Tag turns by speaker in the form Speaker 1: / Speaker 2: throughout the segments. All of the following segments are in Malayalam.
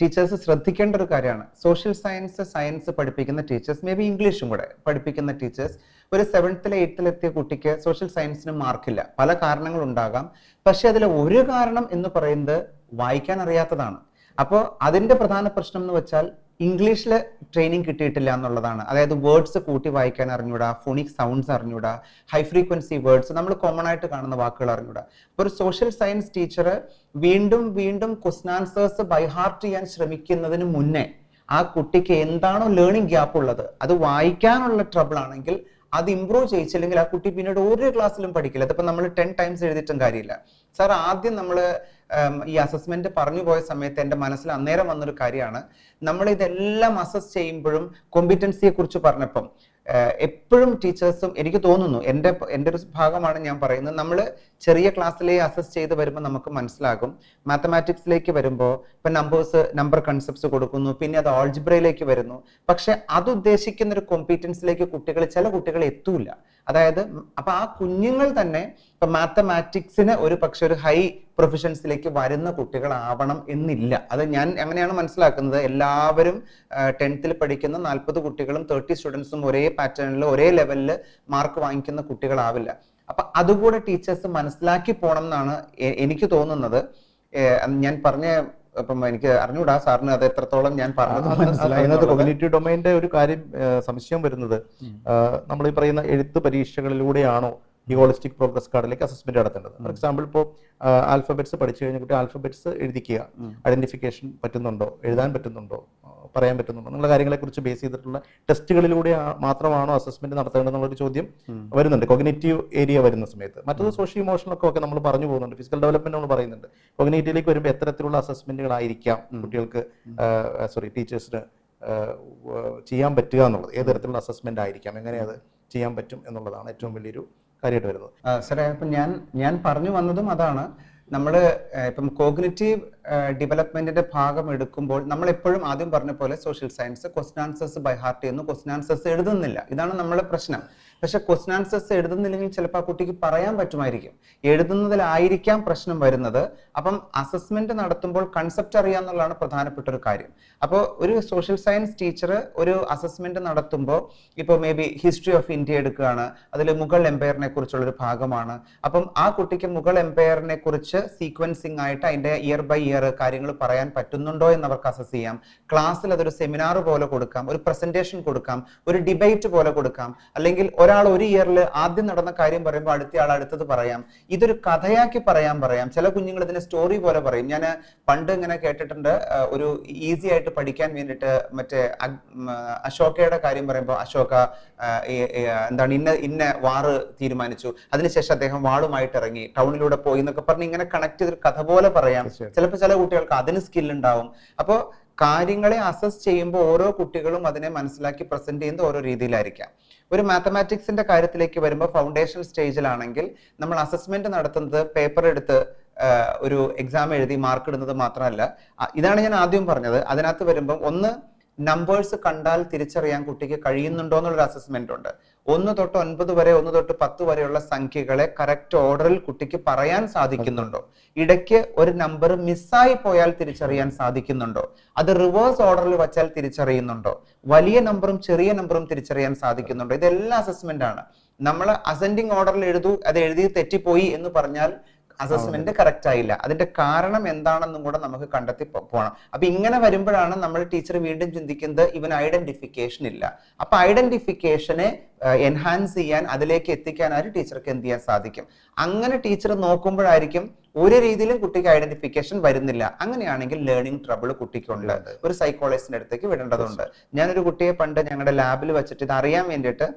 Speaker 1: ടീച്ചേഴ്സ് ശ്രദ്ധിക്കേണ്ട ഒരു കാര്യമാണ്. സോഷ്യൽ സയൻസ് പഠിപ്പിക്കുന്ന ടീച്ചേഴ്സ്, മേ ബി ഇംഗ്ലീഷും കൂടെ പഠിപ്പിക്കുന്ന ടീച്ചേഴ്സ്, ഒരു 7th 8th എത്തിയ കുട്ടിക്ക് സോഷ്യൽ സയൻസിന് മാർക്കില്ല. പല കാരണങ്ങളുണ്ടാകാം. പക്ഷെ അതിലെ ഒരു കാരണം എന്ന് പറയുന്നത് വായിക്കാൻ അറിയാത്തതാണ്. അപ്പോൾ അതിന്റെ പ്രധാന പ്രശ്നം എന്ന് വെച്ചാൽ ഇംഗ്ലീഷിൽ ട്രെയിനിങ് കിട്ടിയിട്ടില്ല എന്നുള്ളതാണ്. അതായത് വേർഡ്സ് കൂട്ടി വായിക്കാൻ അറിഞ്ഞൂടാ, ഫോണിക് സൗണ്ട്സ് അറിഞ്ഞൂടാ, ഹൈ ഫ്രീക്വൻസി വേർഡ്സ്, നമ്മൾ കോമൺ ആയിട്ട് കാണുന്ന വാക്കുകൾ അറിഞ്ഞൂടാ. അപ്പോൾ ഒരു സോഷ്യൽ സയൻസ് ടീച്ചർ വീണ്ടും വീണ്ടും ക്വസ്റ്റ്യൻ ആൻസേഴ്സ് ബൈ ഹാർട്ട് ചെയ്യാൻ ശ്രമിക്കുന്നതിന് മുന്നേ ആ കുട്ടിക്ക് എന്താണോ ലേണിംഗ് ഗ്യാപ്പ് ഉള്ളത്, അത് വായിക്കാനുള്ള ട്രബിൾ ആണെങ്കിൽ അത് ഇംപ്രൂവ് ചെയ്യിച്ചില്ലെങ്കിൽ ആ കുട്ടി പിന്നീട് ഒരു ക്ലാസ്സിലും പഠിക്കില്ല. അതിപ്പോ നമ്മൾ 10 ടൈംസ് എഴുതിയിട്ടും കാര്യമില്ല. സാർ, ആദ്യം നമ്മൾ ഈ അസസ്മെന്റ് പറഞ്ഞു പോയ സമയത്ത് എൻ്റെ മനസ്സിൽ അന്നേരം വന്നൊരു കാര്യമാണ്, നമ്മൾ ഇതെല്ലാം അസസ് ചെയ്യുമ്പോഴും കോമ്പിറ്റൻസിയെ കുറിച്ച് പറഞ്ഞപ്പം എപ്പോഴും ടീച്ചേഴ്സും, എനിക്ക് തോന്നുന്നു, എൻ്റെ ഒരു ഭാഗമാണ് ഞാൻ പറയുന്നത്, നമ്മൾ ചെറിയ ക്ലാസ്സിലെ അസസ് ചെയ്ത് വരുമ്പോൾ നമുക്ക് മനസ്സിലാകും. മാത്തമാറ്റിക്സിലേക്ക് വരുമ്പോൾ ഇപ്പൊ നമ്പർ കൺസെപ്റ്റ്സ് കൊടുക്കുന്നു, പിന്നെ അത് ആൾജിബ്രയിലേക്ക് വരുന്നു. പക്ഷെ അത് ഉദ്ദേശിക്കുന്ന ഒരു കോമ്പീറ്റൻസിലേക്ക് ചില കുട്ടികൾ എത്തൂല. അതായത് അപ്പൊ ആ കുഞ്ഞുങ്ങൾ തന്നെ ഇപ്പൊ മാത്തമാറ്റിക്സിന് ഒരു ഹൈ പ്രൊഫഷൻസിലേക്ക് വരുന്ന കുട്ടികളാവണം എന്നില്ല. അത് ഞാൻ അങ്ങനെയാണ് മനസ്സിലാക്കുന്നത്. എല്ലാവരും 10th പഠിക്കുന്ന 40 കുട്ടികളും 30 സ്റ്റുഡൻസും ഒരേ പാറ്റേണിൽ ഒരേ ലെവലിൽ മാർക്ക് വാങ്ങിക്കുന്ന കുട്ടികളാവില്ല. അപ്പൊ അതുകൂടെ ടീച്ചേഴ്സ് മനസ്സിലാക്കി പോണം എന്നാണ് എനിക്ക് തോന്നുന്നത്. ഞാൻ പറഞ്ഞ അപ്പം എനിക്ക് അറിഞ്ഞൂടാ സാറിന് അത് എത്രത്തോളം ഞാൻ പറഞ്ഞത്.
Speaker 2: കോഗ്നിറ്റീവ് ഡൊമൈൻ്റെ ഒരു കാര്യം സംശയം വരുന്നത്, നമ്മൾ ഈ പറയുന്ന എഴുത്ത് പരീക്ഷകളിലൂടെയാണോ ഈ ഹോളിസ്റ്റിക് പ്രോഗ്രസ് കാർഡിലേക്ക് അസസ്മെന്റ് നടത്തേണ്ടത്? ഫോർ എക്സാമ്പിൾ, ഇപ്പോൾ ആൽഫബറ്റ്സ് പഠിച്ചു കഴിഞ്ഞ കുട്ടി ആൽഫബറ്റ്സ് എഴുതിക്കുക, ഐഡന്റിഫിക്കേഷൻ പറ്റുന്നുണ്ടോ, എഴുതാൻ പറ്റുന്നുണ്ടോ, പറയാൻ പറ്റുന്നുണ്ടോ എന്നുള്ള കാര്യങ്ങളെ കുറിച്ച് ബേസ് ചെയ്തിട്ടുള്ള ടെസ്റ്റുകളിലൂടെ മാത്രമാണോ അസസ്മെന്റ് നടത്തേണ്ടതെന്നുള്ളൊരു ചോദ്യം വരുന്നുണ്ട് കോഗ്നിറ്റീവ് ഏരിയ വരുന്ന സമയത്ത്. മറ്റത് സോഷ്യൽ ഇമോഷണലൊക്കെ നമ്മൾ പറഞ്ഞു പോകുന്നുണ്ട്, ഫിസിക്കൽ ഡെവലപ്മെന്റ് നമ്മൾ പറയുന്നുണ്ട്. കോഗ്നിറ്റീവിലേക്ക് വരുമ്പോൾ എത്തരത്തിലുള്ള അസസ്മെന്റുകളായിരിക്കാം കുട്ടികൾക്ക് ടീച്ചേഴ്സിന് ചെയ്യാൻ പറ്റുക എന്നുള്ളത്, ഏത് തരത്തിലുള്ള അസസ്മെന്റ് ആയിരിക്കാം, എങ്ങനെ അത് ചെയ്യാൻ പറ്റും എന്നുള്ളതാണ് ഏറ്റവും വലിയൊരു കാര്യമായിട്ട് വരുന്നത്.
Speaker 1: സാറേ, ഇപ്പം ഞാൻ പറഞ്ഞു വന്നതും അതാണ്. നമ്മൾ ഇപ്പം കോഗ്നിറ്റീവ് ഡെവലപ്മെന്റിന്റെ ഭാഗം എടുക്കുമ്പോൾ നമ്മൾ എപ്പോഴും ആദ്യം പറഞ്ഞ പോലെ social science question answers by heart ചെയ്യുന്നു, ക്വസ്റ്റ്യൻ ആൻസേഴ്സ് എഴുതുന്നില്ല. ഇതാണ് നമ്മളെ പ്രശ്നം. പക്ഷെ ക്വസ്റ്റ്യൻ ആൻസേഴ്സ് എഴുതുന്നില്ലെങ്കിൽ ചിലപ്പോൾ ആ കുട്ടിക്ക് പറയാൻ പറ്റുമായിരിക്കും, എഴുതുന്നതിലായിരിക്കാം പ്രശ്നം വരുന്നത്. അപ്പം അസസ്മെന്റ് നടത്തുമ്പോൾ കൺസെപ്റ്റ് അറിയാന്നുള്ളതാണ് പ്രധാനപ്പെട്ട ഒരു കാര്യം. അപ്പോൾ ഒരു സോഷ്യൽ സയൻസ് ടീച്ചർ ഒരു അസസ്മെന്റ് നടത്തുമ്പോൾ ഇപ്പോൾ may be history of India എടുക്കുകയാണ്, അതിൽ മുഗൾ എംപയറിനെ കുറിച്ചുള്ളൊരു ഭാഗമാണ്. അപ്പം ആ കുട്ടിക്ക് മുഗൾ എംപയറിനെ കുറിച്ച് സീക്വൻസിങ് ആയിട്ട് അതിന്റെ ഇയർ ബൈ ഇയർ കാര്യങ്ങൾ പറയാൻ പറ്റുന്നുണ്ടോ എന്ന് അവർക്ക് അസസ് ചെയ്യാം. ക്ലാസ്സിൽ അതൊരു സെമിനാർ പോലെ കൊടുക്കാം, ഒരു പ്രസന്റേഷൻ കൊടുക്കാം, ഒരു ഡിബേറ്റ് പോലെ കൊടുക്കാം. അല്ലെങ്കിൽ ഒരാൾ ഒരു ഇയറിൽ ആദ്യം നടന്ന കാര്യം പറയുമ്പോൾ അടുത്ത ആൾ അടുത്തത് പറയാം. ഇതൊരു കഥയാക്കി പറയാം. ചില കുഞ്ഞുങ്ങൾ ഇതിനെ സ്റ്റോറി പോലെ പറയും. ഞാൻ പണ്ട് ഇങ്ങനെ കേട്ടിട്ടുണ്ട്, ഒരു ഈസി ആയിട്ട് പഠിക്കാൻ വേണ്ടിയിട്ട് മറ്റേ അശോകയുടെ കാര്യം പറയുമ്പോൾ അശോക എന്താണ് ഇന്ന വാറ് തീരുമാനിച്ചു, അതിനുശേഷം അദ്ദേഹം വാളുമായിട്ട് ഇറങ്ങി ടൗണിലൂടെ പോയി എന്നൊക്കെ പറഞ്ഞ് ഇങ്ങനെ കണക്ട് ചെയ്തൊരു കഥ പോലെ പറയാം. ചിലപ്പോൾ ചില കുട്ടികൾക്ക് അതിന് സ്കിൽ ഉണ്ടാവും. അപ്പോൾ കാര്യങ്ങളെ അസസ് ചെയ്യുമ്പോൾ ഓരോ കുട്ടികളും അതിനെ മനസ്സിലാക്കി പ്രസന്റ് ചെയ്യുന്നത് ഓരോ രീതിയിലായിരിക്കാം. ഒരു മാത്തമാറ്റിക്സിന്റെ കാര്യത്തിലേക്ക് വരുമ്പോൾ ഫൗണ്ടേഷൻ സ്റ്റേജിലാണെങ്കിൽ നമ്മൾ അസസ്മെന്റ് നടത്തുന്നത് പേപ്പർ എടുത്ത് ഒരു എക്സാം എഴുതി മാർക്ക് ഇടുന്നത് മാത്രമല്ല. ഇതാണ് ഞാൻ ആദ്യം പറഞ്ഞത്. അതിനകത്ത് വരുമ്പം ഒന്ന്, നമ്പേഴ്സ് കണ്ടാൽ തിരിച്ചറിയാൻ കുട്ടിക്ക് കഴിയുന്നുണ്ടോ എന്നുള്ളൊരു അസസ്മെന്റ് ഉണ്ട്. 1 തൊട്ട് 9 വരെ 1 തൊട്ട് 10 വരെയുള്ള സംഖ്യകളെ കറക്റ്റ് ഓർഡറിൽ കുട്ടിക്ക് പറയാൻ സാധിക്കുന്നുണ്ടോ? ഇടയ്ക്ക് ഒരു നമ്പർ മിസ്സായി പോയാൽ തിരിച്ചറിയാൻ സാധിക്കുന്നുണ്ടോ? അത് റിവേഴ്സ് ഓർഡറിൽ വെച്ചാൽ തിരിച്ചറിയുന്നുണ്ടോ? വലിയ നമ്പറും ചെറിയ നമ്പറും തിരിച്ചറിയാൻ സാധിക്കുന്നുണ്ടോ? ഇതെല്ലാം അസസ്മെന്റ് ആണ്. നമ്മൾ അസെൻഡിങ് ഓർഡറിൽ അത് എഴുതി തെറ്റിപ്പോയി എന്ന് പറഞ്ഞാൽ അസസ്മെന്റ് കറക്റ്റ് ആയില്ല. അതിന്റെ കാരണം എന്താണെന്നും കൂടെ നമുക്ക് കണ്ടെത്തി പോകണം. അപ്പൊ ഇങ്ങനെ വരുമ്പോഴാണ് നമ്മൾ ടീച്ചർ വീണ്ടും ചിന്തിക്കുന്നത് ഇവൻ ഐഡന്റിഫിക്കേഷൻ ഇല്ല. അപ്പൊ ഐഡന്റിഫിക്കേഷനെ എൻഹാൻസ് ചെയ്യാൻ, അതിലേക്ക് എത്തിക്കാനായിട്ട് ടീച്ചർക്ക് എന്ത് ചെയ്യാൻ സാധിക്കും? അങ്ങനെ ടീച്ചർ നോക്കുമ്പോഴായിരിക്കും ഒരു രീതിയിലും കുട്ടിക്ക് ഐഡന്റിഫിക്കേഷൻ വരുന്നില്ല. അങ്ങനെയാണെങ്കിൽ ലേണിംഗ് ട്രബിൾ കുട്ടിക്കുണ്ട്, ഒരു സൈക്കോളജിസ്റ്റിന്റെ അടുത്തേക്ക് വിടേണ്ടതുണ്ട്. ഞാനൊരു കുട്ടിയെ പണ്ട് ഞങ്ങളുടെ ലാബിൽ വെച്ചിട്ട് ഇത് അറിയാൻ വേണ്ടിയിട്ട്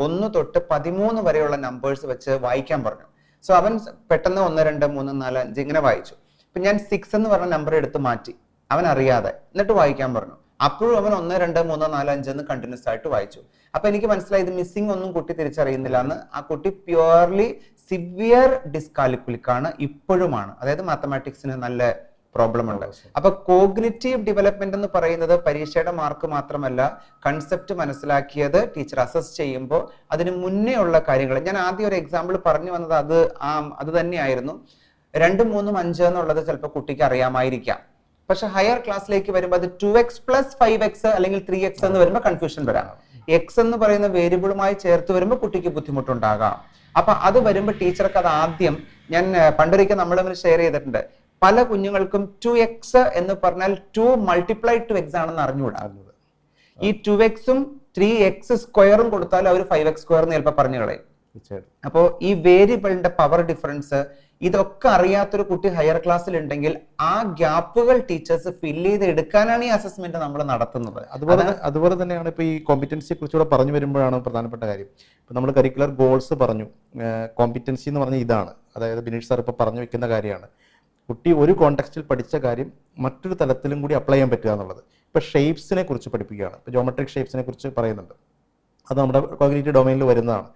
Speaker 1: 1 തൊട്ട് 13 വരെയുള്ള നമ്പേഴ്സ് വെച്ച് വായിക്കാൻ പറഞ്ഞു. സോ അവൻ പെട്ടെന്ന് 1 2 3 4 5 ഇങ്ങനെ വായിച്ചു. അപ്പൊ ഞാൻ 6 എന്ന് പറഞ്ഞ നമ്പർ എടുത്ത് മാറ്റി, അവൻ അറിയാതെ, എന്നിട്ട് വായിക്കാൻ പറഞ്ഞു. അപ്പോഴും അവൻ 1 2 3 4 5 എന്ന് കണ്ടിന്യൂസ് ആയിട്ട് വായിച്ചു. അപ്പൊ എനിക്ക് മനസ്സിലായി ഇത് മിസ്സിംഗ് ഒന്നും കുട്ടി തിരിച്ചറിയുന്നില്ല എന്ന്. ആ കുട്ടി പ്യുവർലി സിവിയർ ഡിസ്കാലിക്കുലിക്കാണ് ഇപ്പോഴുമാണ്. അതായത് മാത്തമാറ്റിക്സിന് നല്ല പ്രോബ്ലം ഉണ്ട്. അപ്പൊ കോഗ്നിറ്റീവ് ഡെവലപ്മെന്റ് എന്ന് പറയുന്നത് പരീക്ഷയുടെ മാർക്ക് മാത്രമല്ല, കൺസെപ്റ്റ് മനസ്സിലാക്കിയത് ടീച്ചർ അസസ് ചെയ്യുമ്പോൾ അതിന് മുന്നേ ഉള്ള കാര്യങ്ങൾ. ഞാൻ ആദ്യം ഒരു എക്സാമ്പിൾ പറഞ്ഞു വന്നത് അത് തന്നെയായിരുന്നു. 2 3 5 എന്നുള്ളത് ചിലപ്പോൾ കുട്ടിക്ക് അറിയാമായിരിക്കാം, പക്ഷെ ഹയർ ക്ലാസ്സിലേക്ക് വരുമ്പോൾ അത് 2x + 5x അല്ലെങ്കിൽ 3x എന്ന് വരുമ്പോൾ കൺഫ്യൂഷൻ വരാം. x എന്ന് പറയുന്ന വേരിയബിളുമായി ചേർത്ത് വരുമ്പോൾ കുട്ടിക്ക് ബുദ്ധിമുട്ടുണ്ടാകാം. അപ്പൊ അത് വരുമ്പോൾ ടീച്ചർക്ക് അത് ആദ്യം, ഞാൻ പണ്ടൊരിക്കൽ നമ്മൾ തമ്മിൽ ഷെയർ ചെയ്തിട്ടുണ്ട്, പല കുഞ്ഞുങ്ങൾക്കും 2x എന്ന് പറഞ്ഞാൽ 2 × 2x ആണെന്ന് അറിഞ്ഞുകൂടാ. ഈ 2x-ഉം 3x² കൊടുത്താൽ അവർ 5x² എന്ന് ചിലപ്പോൾ പറഞ്ഞു കളയും. അപ്പോൾ ഈ വേരിയബിളിന്റെ പവർ ഡിഫറൻസ് ഇതൊക്കെ അറിയാത്തൊരു കുട്ടി ഹയർ ക്ലാസ്സിൽ ഉണ്ടെങ്കിൽ ആ ഗ്യാപ്പുകൾ ടീച്ചേഴ്സ് ഫില്ല് ചെയ്ത് എടുക്കാനാണ് ഈ അസസ്മെന്റ് നമ്മൾ നടത്തുന്നത്.
Speaker 2: അതുപോലെ തന്നെയാണ് ഇപ്പൊ ഈ കോമ്പിറ്റൻസിയെ കുറിച്ചുകൂടെ പറഞ്ഞു വരുമ്പോഴാണ് പ്രധാനപ്പെട്ട കാര്യം. ഇപ്പൊ നമ്മൾ കരിക്കുലർ ഗോൾസ് പറഞ്ഞു, കോമ്പിറ്റൻസി എന്ന് പറഞ്ഞാൽ ഇതാണ്. അതായത് ബിനീഷ് സാർ ഇപ്പൊ പറഞ്ഞു വെക്കുന്ന കാര്യമാണ്, കുട്ടി ഒരു കോണ്ടെക്സ്റ്റിൽ പഠിച്ച കാര്യം മറ്റൊരു തലത്തിലും കൂടി അപ്ലൈ ചെയ്യാൻ പറ്റുക എന്നുള്ളത്. ഇപ്പൊ ഷേപ്സിനെ കുറിച്ച് പഠിപ്പിക്കുകയാണ്, ഇപ്പൊ ജോമെട്രിക് ഷേപ്സിനെ കുറിച്ച് പറയുന്നുണ്ട്. അത് നമ്മുടെ കോഗ്നിറ്റീവ് ഡൊമൈനിൽ വരുന്നതാണ്.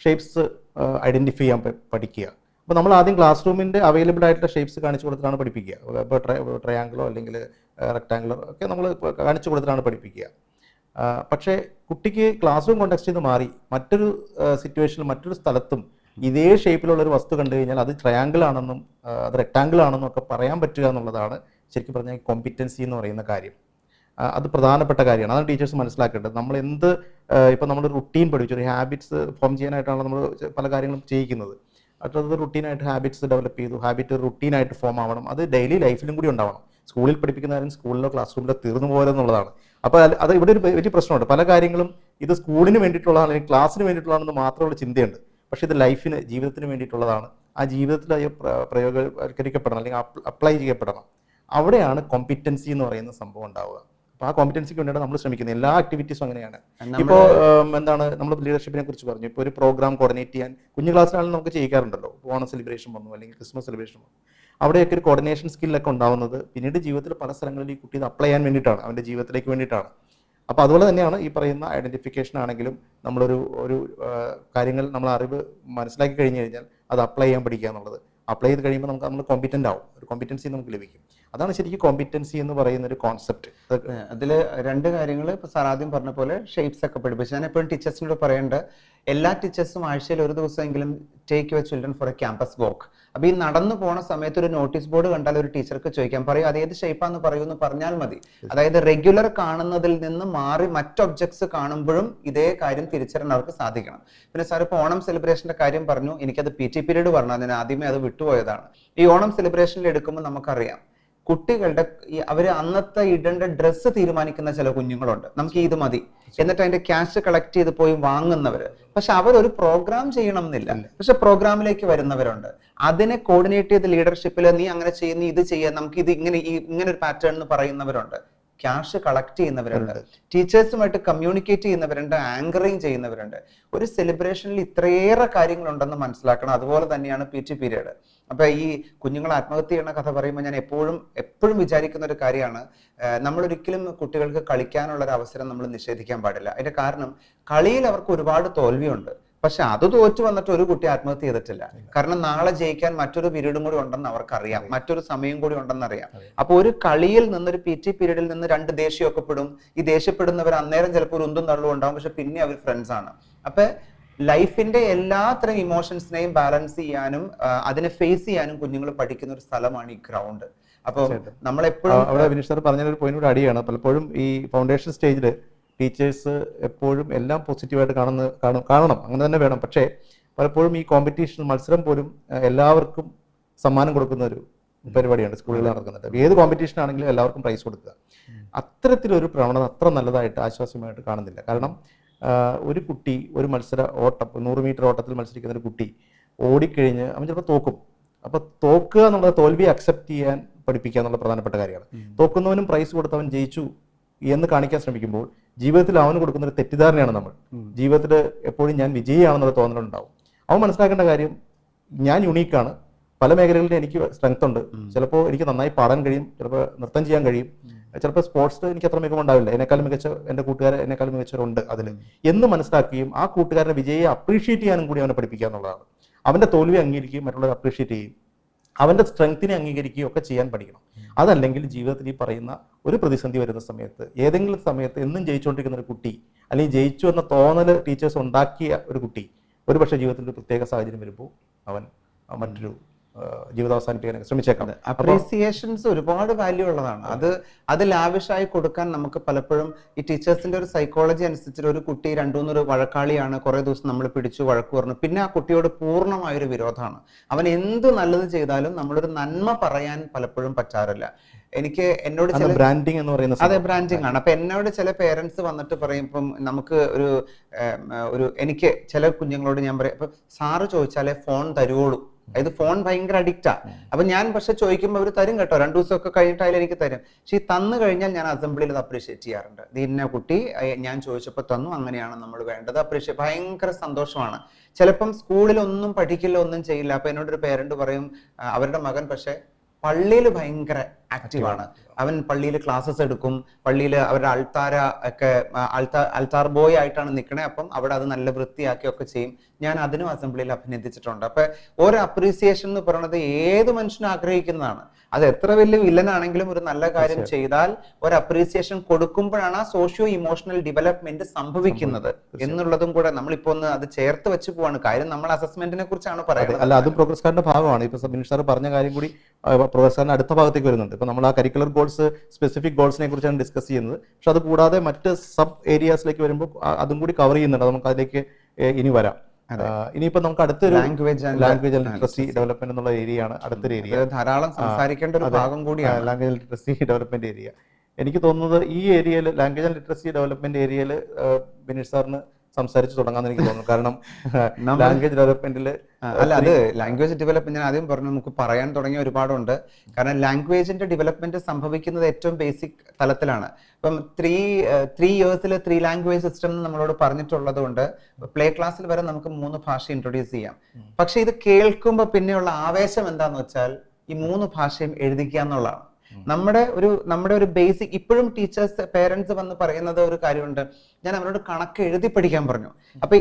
Speaker 2: ഷേപ്സ് ഐഡന്റിഫൈ ചെയ്യാൻ പഠിക്കുക. അപ്പോൾ നമ്മൾ ആദ്യം ക്ലാസ് റൂമിൻ്റെ അവൈലബിൾ ആയിട്ടുള്ള ഷേപ്സ് കാണിച്ചു കൊടുത്തിട്ടാണ് പഠിപ്പിക്കുക. ഇപ്പോൾ ട്രയാങ്കിളോ അല്ലെങ്കിൽ റെക്ടാങ്കിളോ ഒക്കെ നമ്മൾ കാണിച്ചു കൊടുത്തിട്ടാണ് പഠിപ്പിക്കുക. പക്ഷേ കുട്ടിക്ക് ക്ലാസ് റൂം കോണ്ടെക്സ്റ്റിൽ നിന്ന് മാറി മറ്റൊരു സിറ്റുവേഷനിൽ മറ്റൊരു സ്ഥലത്തും ഇതേ ഷേപ്പിലുള്ള ഒരു വസ്തു കണ്ടു കഴിഞ്ഞാൽ അത് ട്രയാങ്കിൾ ആണെന്നും അത് റെക്ടാങ്കിൾ ആണെന്നും ഒക്കെ പറയാൻ പറ്റുക എന്നുള്ളതാണ് ശരിക്കും പറഞ്ഞാൽ കോമ്പിറ്റൻസി എന്ന് പറയുന്ന കാര്യം. അത് പ്രധാനപ്പെട്ട കാര്യമാണ്. അതാണ് ടീച്ചേഴ്സ് മനസ്സിലാക്കേണ്ടത്. നമ്മൾ എന്ത് ഇപ്പം നമ്മൾ റുട്ടീൻ പഠിച്ചു, ഒരു ഹാബിറ്റ്സ് ഫോം ചെയ്യാനായിട്ടാണ് നമ്മൾ പല കാര്യങ്ങളും ചെയ്യിക്കുന്നത്. അടുത്തത് റുട്ടീനായിട്ട് ഹാബിറ്റ്സ് ഡെവലപ്പ് ചെയ്തു, ഹാബിറ്റ് റുട്ടീനായിട്ട് ഫോം ആവണം. അത് ഡെയിലി ലൈഫിലും കൂടി ഉണ്ടാവണം. സ്കൂളിൽ പഠിപ്പിക്കുന്ന കാര്യം സ്കൂളിലോ ക്ലാസ് റൂമിലോ തീർന്നു പോരെന്നുള്ളതാണ്. അപ്പോൾ അത് ഇവിടെ ഒരു വലിയ പ്രശ്നമുണ്ട്. പല കാര്യങ്ങളും ഇത് സ്കൂളിന് വേണ്ടിയിട്ടുള്ളതാണ് അല്ലെങ്കിൽ ക്ലാസ്സിന് വേണ്ടിയിട്ടുള്ളതാണെന്ന് മാത്രമുള്ള ചിന്തയുണ്ട്. പക്ഷേ ഇത് ലൈഫിന്, ജീവിതത്തിന് വേണ്ടിയിട്ടുള്ളതാണ്. ആ ജീവിതത്തിൽ അത് പ്രയോഗവൽക്കരിക്കപ്പെടണം അല്ലെങ്കിൽ അപ്ലൈ ചെയ്യപ്പെടണം. അവിടെയാണ് കോമ്പിറ്റൻസി എന്ന് പറയുന്ന സംഭവം ഉണ്ടാവുക. അപ്പോൾ ആ കോമ്പിറ്റൻസിക്ക് വേണ്ടിയാണ് നമ്മൾ ശ്രമിക്കുന്നത്. എല്ലാ ആക്ടിവിറ്റീസും അങ്ങനെയാണ്. ഇപ്പോൾ എന്താണ്, നമ്മൾ ലീഡർഷിപ്പിനെ കുറിച്ച് പറഞ്ഞു. ഇപ്പോൾ ഒരു പ്രോഗ്രാം കോർഡിനേറ്റ് ചെയ്യാൻ കുഞ്ഞു ക്ലാസ്സിലാണെങ്കിലും നമുക്ക് ചെയ്യിക്കാറുണ്ടല്ലോ. ഓണം സെലിബ്രേഷൻ വന്നു അല്ലെങ്കിൽ ക്രിസ്മസ് സെലിബ്രേഷൻ വന്നു. അവിടെയൊക്കെ ഒരു കോർഡിനേഷൻ സ്കില്ലൊക്കെ ഉണ്ടാവുന്നത് പിന്നീട് ജീവിതത്തിൽ പല സ്ഥലങ്ങളിൽ ഈ കുട്ടി ഇത് അപ്ലൈ ചെയ്യാൻ വേണ്ടിയിട്ടാണ്, അവൻ്റെ ജീവിതത്തിലേക്ക് വേണ്ടിയിട്ടാണ്. അപ്പോൾ അതുപോലെ തന്നെയാണ് ഈ പറയുന്ന ഐഡന്റിഫിക്കേഷൻ ആണെങ്കിലും നമ്മളൊരു കാര്യങ്ങൾ നമ്മൾ അറിവ് മനസ്സിലാക്കി കഴിഞ്ഞു കഴിഞ്ഞാൽ അത് അപ്ലൈ ചെയ്യാൻ പഠിക്കുക എന്നുള്ളത്. അപ്ലൈ ചെയ്ത് കഴിയുമ്പോൾ നമ്മൾ കോമ്പിറ്റൻ്റ് ആവും, ഒരു കോമ്പിറ്റൻസി നമുക്ക് ലഭിക്കും. അതാണ് ശരിക്കും കോമ്പിറ്റൻസി എന്ന് പറയുന്ന ഒരു കോൺസെപ്റ്റ്.
Speaker 1: അതിൽ രണ്ട് കാര്യങ്ങൾ ഇപ്പോൾ സാർ ആദ്യം പറഞ്ഞ പോലെ ഷേപ്സ് ഒക്കെ പഠിപ്പിച്ചു. ഞാൻ എപ്പോഴും ടീച്ചേഴ്സിനോട് പറയേണ്ടത്, എല്ലാ ടീച്ചേഴ്സും ആഴ്ചയിൽ ഒരു ദിവസമെങ്കിലും take your children for a campus walk. അപ്പോൾ ഈ നടന്നു പോണ സമയത്ത് ഒരു നോട്ടീസ് ബോർഡ് കണ്ടാൽ ഒരു ടീച്ചർക്ക് ചോദിക്കാം, പറയും അത് ഏത് ഷേപ്പാന്ന് പറയുമെന്ന് പറഞ്ഞാൽ മതി. അതായത് റെഗുലർ കാണുന്നതിൽ നിന്ന് മാറി മറ്റ് ഒബ്ജക്ട്സ് കാണുമ്പോഴും ഇതേ കാര്യം തിരിച്ചറിയാൻ അവർക്ക് സാധിക്കണം. പിന്നെ സാർ ഇപ്പോൾ ഓണം സെലിബ്രേഷന്റെ കാര്യം പറഞ്ഞു, എനിക്കത് PT പീരീഡ് പറഞ്ഞു, അതിന് ആദ്യമേ അത് വിട്ടുപോയതാണ്. ഈ ഓണം സെലിബ്രേഷനിൽ എടുക്കുമ്പോൾ നമുക്കറിയാം കുട്ടികളുടെ അവർ അന്നത്തെ ഇടേണ്ട ഡ്രസ്സ് തീരുമാനിക്കുന്ന ചില കുഞ്ഞുങ്ങളുണ്ട്. നമുക്ക് ഇത് മതി എന്നിട്ട് അതിന്റെ ക്യാഷ് കളക്ട് ചെയ്ത് പോയി വാങ്ങുന്നവര്. പക്ഷെ അവരൊരു പ്രോഗ്രാം ചെയ്യണം എന്നില്ല, പക്ഷെ പ്രോഗ്രാമിലേക്ക് വരുന്നവരുണ്ട്. അതിനെ കോർഡിനേറ്റ് ചെയ്ത് ലീഡർഷിപ്പിൽ നീ അങ്ങനെ ചെയ്യുന്ന ഇത് ചെയ്യാൻ നമുക്ക് ഇത് ഇങ്ങനെ ഒരു പാറ്റേൺ എന്ന് പറയുന്നവരുണ്ട്. ക്യാഷ് കളക്ട് ചെയ്യുന്നവരുണ്ട്, ടീച്ചേഴ്സുമായിട്ട് കമ്മ്യൂണിക്കേറ്റ് ചെയ്യുന്നവരുണ്ട്, ആങ്കറിങ് ചെയ്യുന്നവരുണ്ട്. ഒരു സെലിബ്രേഷനിൽ ഇത്രയേറെ കാര്യങ്ങളുണ്ടെന്ന് മനസ്സിലാക്കണം. അതുപോലെ തന്നെയാണ് PT പീരീഡ്. അപ്പൊ ഈ കുഞ്ഞുങ്ങൾ ആത്മഹത്യ ചെയ്യുന്ന കഥ പറയുമ്പോൾ ഞാൻ എപ്പോഴും വിചാരിക്കുന്ന ഒരു കാര്യമാണ്, നമ്മളൊരിക്കലും കുട്ടികൾക്ക് കളിക്കാനുള്ള ഒരു അവസരം നമ്മൾ നിഷേധിക്കാൻ പാടില്ല. അതിന്റെ കാരണം കളിയിൽ അവർക്ക് ഒരുപാട് തോൽവിയുണ്ട്. പക്ഷെ അത് തോറ്റു വന്നിട്ട് ഒരു കുട്ടി ആത്മഹത്യ ചെയ്തിട്ടില്ല. കാരണം നാളെ ജയിക്കാൻ മറ്റൊരു പീരീഡും കൂടി ഉണ്ടെന്ന് അവർക്കറിയാം, മറ്റൊരു സമയം കൂടി ഉണ്ടെന്ന് അറിയാം. അപ്പൊ ഒരു കളിയിൽ നിന്നൊരു PT പീരീഡിൽ നിന്ന് 2 ദേഷ്യമൊക്കെ പെടും. ഈ ദേഷ്യപ്പെടുന്നവർ അന്നേരം ചിലപ്പോൾ ഒരു ഉന്തും തള്ളും ഉണ്ടാവും, പക്ഷെ പിന്നെ അവർ ഫ്രണ്ട്സ് ആണ്. അപ്പൊ ലൈഫിന്റെ എല്ലാത്തരം ഇമോഷൻസിനെയും ബാലൻസ് ചെയ്യാനും അതിനെ ഫേസ് ചെയ്യാനും കുഞ്ഞുങ്ങൾ പഠിക്കുന്ന ഒരു സ്ഥലമാണ് ഈ ഗ്രൗണ്ട്. അപ്പൊ നമ്മളെപ്പോഴും
Speaker 2: അവിടെ വിനീഷ് സാർ പറഞ്ഞൊരു പോയിന്റ് കൂടെ അടിയാണ്. പലപ്പോഴും ഈ ഫൗണ്ടേഷൻ സ്റ്റേജിൽ ടീച്ചേഴ്സ് എപ്പോഴും എല്ലാം പോസിറ്റീവായിട്ട് കാണണം, അങ്ങനെ തന്നെ വേണം. പക്ഷേ പലപ്പോഴും ഈ കോമ്പറ്റീഷൻ മത്സരം പോലും എല്ലാവർക്കും സമ്മാനം കൊടുക്കുന്ന ഒരു പരിപാടിയാണ് സ്കൂളുകളിൽ നടക്കുന്നത്. ഏത് കോമ്പറ്റീഷൻ ആണെങ്കിലും എല്ലാവർക്കും പ്രൈസ് കൊടുക്കുക. അത്തരത്തിലൊരു പ്രവണത അത്ര നല്ലതായിട്ട് ആശ്വാസ്യമായിട്ട് കാണുന്നില്ല. കാരണം ഒരു കുട്ടി ഒരു ഓട്ടം 100 മീറ്റർ ഓട്ടത്തിൽ മത്സരിക്കുന്ന ഒരു കുട്ടി ഓടിക്കഴിഞ്ഞ് അവൻ ചിലപ്പോൾ തോക്കും. അപ്പൊ തോക്കുക എന്നുള്ളത് തോൽവിയെ അക്സെപ്റ്റ് ചെയ്യാൻ പഠിപ്പിക്കുക എന്നുള്ള പ്രധാനപ്പെട്ട കാര്യമാണ്. തോക്കുന്നവനും പ്രൈസ് കൊടുത്ത് അവൻ ജയിച്ചു എന്ന് കാണിക്കാൻ ശ്രമിക്കുമ്പോൾ ജീവിതത്തിൽ അവന് കൊടുക്കുന്ന ഒരു തെറ്റിദ്ധാരണയാണ് നമ്മൾ. ജീവിതത്തിൽ എപ്പോഴും ഞാൻ വിജയിയാണെന്നുള്ള തോന്നലുണ്ടാവും. അവൻ മനസ്സിലാക്കേണ്ട കാര്യം, ഞാൻ യുണീക്കാണ്, പല മേഖലകളിലും എനിക്ക് സ്ട്രെങ്ത് ഉണ്ട്. ചിലപ്പോൾ എനിക്ക് നന്നായി പാടാൻ കഴിയും, ചിലപ്പോൾ നൃത്തം ചെയ്യാൻ കഴിയും, ചിലപ്പോൾ സ്പോർട്സിൽ എനിക്ക് അത്ര മികവുണ്ടാവില്ല, എന്നെക്കാളും മികച്ച എൻ്റെ കൂട്ടുകാരെ എന്നെക്കാളും മികച്ചവരുണ്ട് അതിൽ എന്ന് മനസ്സിലാക്കുകയും ആ കൂട്ടുകാരൻ്റെ വിജയെ അപ്രീഷിയേറ്റ് ചെയ്യാനും കൂടി അവനെ പഠിപ്പിക്കുക എന്നുള്ളതാണ്. അവൻ്റെ തോൽവി അംഗീകരിക്കുകയും മറ്റുള്ളവരെ അപ്രീഷിയേറ്റ് ചെയ്യും, അവൻ്റെ സ്ട്രെങ്ത്തിനെ അംഗീകരിക്കുകയും ഒക്കെ ചെയ്യാൻ പഠിക്കണം. അതല്ലെങ്കിൽ ജീവിതത്തിൽ ഈ പറയുന്ന ഒരു പ്രതിസന്ധി വരുന്ന സമയത്ത്, ഏതെങ്കിലും സമയത്ത് എന്നും ജയിച്ചുകൊണ്ടിരിക്കുന്ന ഒരു കുട്ടി അല്ലെങ്കിൽ ജയിച്ചു എന്ന തോന്നൽ ടീച്ചേഴ്സ് ഉണ്ടാക്കിയ ഒരു കുട്ടി ഒരു പക്ഷേ ജീവിതത്തിൽ ഒരു പ്രത്യേക സാഹചര്യം വരുമ്പോൾ അവൻ മറ്റൊരു ജീവിതം അവസാനിപ്പിക്കാനൊക്കെ ശ്രമിച്ചേക്കാം.
Speaker 1: അപ്രീസിയേഷൻസ് ഒരുപാട് വാല്യൂ ഉള്ളതാണ്. അത് ലാവിഷായി കൊടുക്കാൻ നമുക്ക് പലപ്പോഴും ഈ ടീച്ചേഴ്സിന്റെ ഒരു സൈക്കോളജി അനുസരിച്ച് ഒരു കുട്ടി 2-3 വഴക്കാളിയാണ്, കുറെ ദിവസം നമ്മൾ പിടിച്ചു വഴക്ക് പറഞ്ഞു, പിന്നെ ആ കുട്ടിയോട് പൂർണ്ണമായൊരു വിരോധമാണ്. അവൻ എന്ത് നല്ലത് ചെയ്താലും നമ്മളൊരു നന്മ പറയാൻ പലപ്പോഴും പറ്റാറില്ല. എനിക്ക് എന്നോട് ചില
Speaker 2: ബ്രാൻഡിങ് എന്ന് പറയുന്നത്,
Speaker 1: അതെ ബ്രാൻഡിങ് ആണ്. അപ്പൊ എന്നോട് ചില പേരൻസ് വന്നിട്ട് പറയും, ഇപ്പം നമുക്ക് എനിക്ക് ചില കുഞ്ഞുങ്ങളോട് ഞാൻ പറയും, ഇപ്പൊ സാറ് ചോദിച്ചാലേ ഫോൺ തരുവോളൂ, അതായത് ഫോൺ ഭയങ്കര അഡിക്റ്റാ. അപ്പൊ ഞാൻ പക്ഷെ ചോദിക്കുമ്പോൾ അവർ തരും കേട്ടോ, 2 ദിവസമൊക്കെ കഴിഞ്ഞിട്ടായാലും എനിക്ക് തരും. പക്ഷെ ഈ തന്നു കഴിഞ്ഞാൽ ഞാൻ അസംബ്ലിയിൽ അത് അപ്രീഷിയേറ്റ് ചെയ്യാറുണ്ട്. ഇന്ന കുട്ടി ഞാൻ ചോദിച്ചപ്പോൾ തന്നു, അങ്ങനെയാണ് നമ്മൾ വേണ്ടത്, അപ്രീഷിയേറ്റ്, ഭയങ്കര സന്തോഷമാണ്. ചിലപ്പം സ്കൂളിൽ ഒന്നും പഠിക്കില്ല, ഒന്നും ചെയ്യില്ല. അപ്പൊ എന്നോടൊരു പേരന്റ് പറയും, അവരുടെ മകൻ പക്ഷെ പള്ളിയിൽ ഭയങ്കര ആക്റ്റീവാണ്, അവൻ പള്ളിയിൽ ക്ലാസ്സസ് എടുക്കും, പള്ളിയിൽ അവരുടെ അൾത്താർ ബോയ് ആയിട്ടാണ് നിൽക്കണേ, അപ്പം അവിടെ അത് നല്ല വൃത്തിയാക്കിയൊക്കെ ചെയ്യും. ഞാൻ അതിനും അസംബ്ലിയിൽ അഭിനന്ദിച്ചിട്ടുണ്ട്. അപ്പൊ ഒരു അപ്രീസിയേഷൻ എന്ന് പറയുന്നത് ഏത് മനുഷ്യനും ആഗ്രഹിക്കുന്നതാണ്. അത് എത്ര വലിയ വില്ലനാണെങ്കിലും ഒരു നല്ല കാര്യം ചെയ്താൽ ഒരു അപ്രീസിയേഷൻ കൊടുക്കുമ്പോഴാണ് ആ സോഷ്യോ ഇമോഷണൽ ഡെവലപ്മെന്റ് സംഭവിക്കുന്നത് എന്നുള്ളതും കൂടെ നമ്മളിപ്പോ ഒന്ന് അത് ചേർത്ത് വെച്ച് പോവാണ്. കാര്യം നമ്മൾ അസസ്മെന്റിനെ കുറിച്ചാണ് പറയുന്നത്.
Speaker 2: അല്ല, അതും പ്രോഗ്രസ് കാർഡിന്റെ ഭാഗമാണ്. ഇപ്പൊ ബിനീഷ് സാർ പറഞ്ഞ കാര്യം കൂടി പ്രോഗ്രസ് കാർഡിന്റെ അടുത്ത ഭാഗത്തേക്ക് വരുന്നുണ്ട്. ഇപ്പൊ നമ്മൾ ആ കരിക്കുലർ ഗോൾസ്, സ്പെസിഫിക് ഗോൾസിനെ കുറിച്ചാണ് ഡിസ്കസ് ചെയ്യുന്നത്. പക്ഷെ അത് കൂടാതെ മറ്റ് സബ് ഏരിയാസിലേക്ക് വരുമ്പോൾ അതും കൂടി കവർ ചെയ്യുന്നുണ്ട്. നമുക്ക് അതിലേക്ക് ഇനി വരാം. ഇനിയിപ്പോ നമുക്ക് അടുത്തൊരു ലാംഗ്വേജ് ആൻഡ് ലിറ്ററസി ഡെവലപ്മെന്റ് എന്നുള്ള ഏരിയയാണ് അടുത്തൊരു ഏരിയ.
Speaker 1: ധാരാളം സംസാരിക്കേണ്ട ഒരു ഭാഗം കൂടിയാണ്
Speaker 2: language and literacy development area. എനിക്ക് തോന്നുന്നത് ഈ ഏരിയയിൽ, ലാംഗ്വേജ് ആൻഡ് ലിറ്ററസി ഡെവലപ്മെന്റ് ഏരിയയിൽ ബിനീഷ് സാറിന് സംസാരിച്ച് തുടങ്ങാന്ന് എനിക്ക് തോന്നുന്നു. കാരണം ലാംഗ്വേജ് ഡെവലപ്മെന്റിൽ
Speaker 1: അത് ലാംഗ്വേജ് ഡെവലപ്മെന്റ് ഞാൻ ആദ്യം പറഞ്ഞു, നമുക്ക് പറയാൻ തുടങ്ങിയ ഒരുപാടുണ്ട്. കാരണം ലാംഗ്വേജിന്റെ ഡെവലപ്മെന്റ് സംഭവിക്കുന്നത് ഏറ്റവും ബേസിക് തലത്തിലാണ്. ഇപ്പം 3 ഇയേഴ്സിൽ 3 ലാംഗ്വേജ് സിസ്റ്റം എന്ന് നമ്മളോട് പറഞ്ഞിട്ടുള്ളത് കൊണ്ട് പ്ലേ ക്ലാസ്സിൽ വരെ നമുക്ക് 3 ഭാഷ ഇൻട്രൊഡ്യൂസ് ചെയ്യാം. പക്ഷെ ഇത് കേൾക്കുമ്പോൾ പിന്നെയുള്ള ആവേശം എന്താന്ന് വെച്ചാൽ ഈ 3 ഭാഷയും എഴുതിക്കുക എന്നുള്ളതാണ്. നമ്മുടെ ഒരു ബേസിക്, ഇപ്പോഴും ടീച്ചേഴ്സ് പേരൻസ് വന്ന് പറയുന്നത് ഒരു കാര്യമുണ്ട്, ഞാൻ അവരോട് കണക്ക് എഴുതി പഠിക്കാൻ പറഞ്ഞു. അപ്പൊ